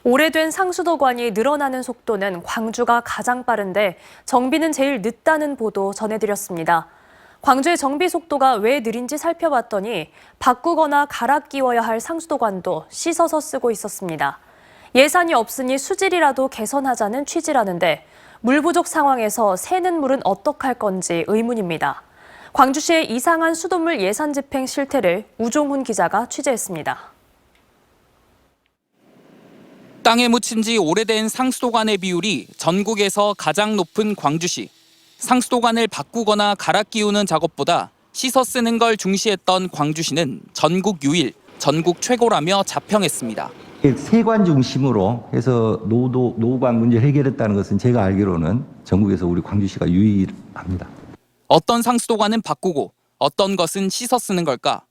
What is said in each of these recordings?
오래된 상수도관이 늘어나는 속도는 광주가 가장 빠른데 정비는 제일 늦다는 보도 전해드렸습니다. 광주의 정비 속도가 왜 느린지 살펴봤더니 바꾸거나 갈아 끼워야 할 상수도관도 씻어서 쓰고 있었습니다. 예산이 없으니 수질이라도 개선하자는 취지라는데 물 부족 상황에서 새는 물은 어떡할 건지 의문입니다. 광주시의 이상한 수돗물 예산 집행 실태를 우종훈 기자가 취재했습니다. 땅에 묻힌 지 오래된 상수도관의 비율이 전국에서 가장 높은 광주시. 상수도관을 바꾸거나 갈아 끼우는 작업보다 씻어 쓰는 걸 중시했던 광주시는 전국 유일, 전국 최고라며 자평했습니다. 세관 중심으로 해서 노후관 문제를 해결했다는 것은 제가 알기로는 전국에서 우리 광주시가 유일합니다. 어떤 상수도관은 바꾸고 어떤 것은 씻어 쓰는 걸까?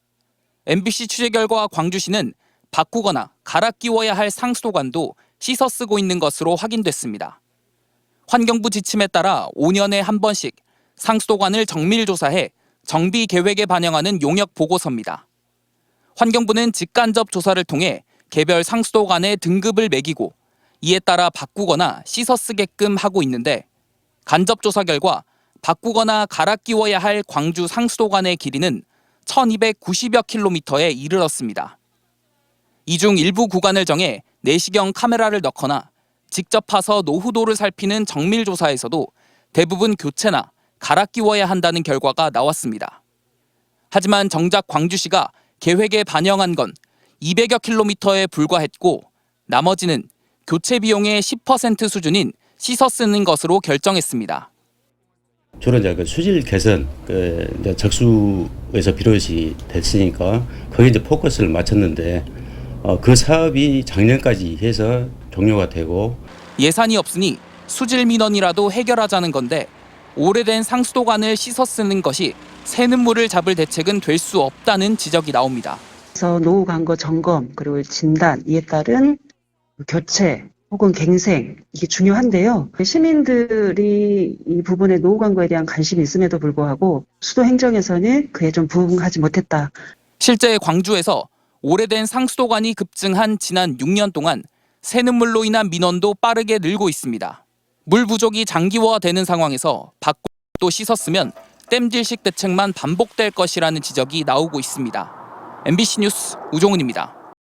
MBC 취재 결과 광주시는 바꾸거나 갈아 끼워야 할 상수도관도 씻어 쓰고 있는 것으로 확인됐습니다. 환경부 지침에 따라 5년에 한 번씩 상수도관을 정밀 조사해 정비 계획에 반영하는 용역 보고서입니다. 환경부는 직간접 조사를 통해 개별 상수도관의 등급을 매기고 이에 따라 바꾸거나 씻어 쓰게끔 하고 있는데 간접 조사 결과 바꾸거나 갈아 끼워야 할 광주 상수도관의 길이는 1290여 킬로미터에 이르렀습니다. 이 중 일부 구간을 정해 내시경 카메라를 넣거나 직접 파서 노후도를 살피는 정밀 조사에서도 대부분 교체나 갈아 끼워야 한다는 결과가 나왔습니다. 하지만 정작 광주시가 계획에 반영한 건 200여 킬로미터에 불과했고 나머지는 교체 비용의 10% 수준인 씻어 쓰는 것으로 결정했습니다. 주로 이제 수질 개선, 이제 적수에서 비롯이 됐으니까 거기에 이제 포커스를 맞췄는데 그 사업이 작년까지 해서 종료가 되고 예산이 없으니 수질 민원이라도 해결하자는 건데 오래된 상수도관을 씻어 쓰는 것이 새는 물을 잡을 대책은 될 수 없다는 지적이 나옵니다. 그래서 노후 관거 점검 그리고 진단 이에 따른 교체 혹은 갱생 이게 중요한데요. 시민들이 이 부분에 노후 관거에 대한 관심이 있음에도 불구하고 수도 행정에서는 그에 좀 부응하지 못했다. 실제 광주에서 오래된 상수도관이 급증한 지난 6년 동안 새는 물로 인한 민원도 빠르게 늘고 있습니다. 물 부족이 장기화되는 상황에서 바꾸고 또 씻었으면 땜질식 대책만 반복될 것이라는 지적이 나오고 있습니다. MBC 뉴스 우종훈입니다.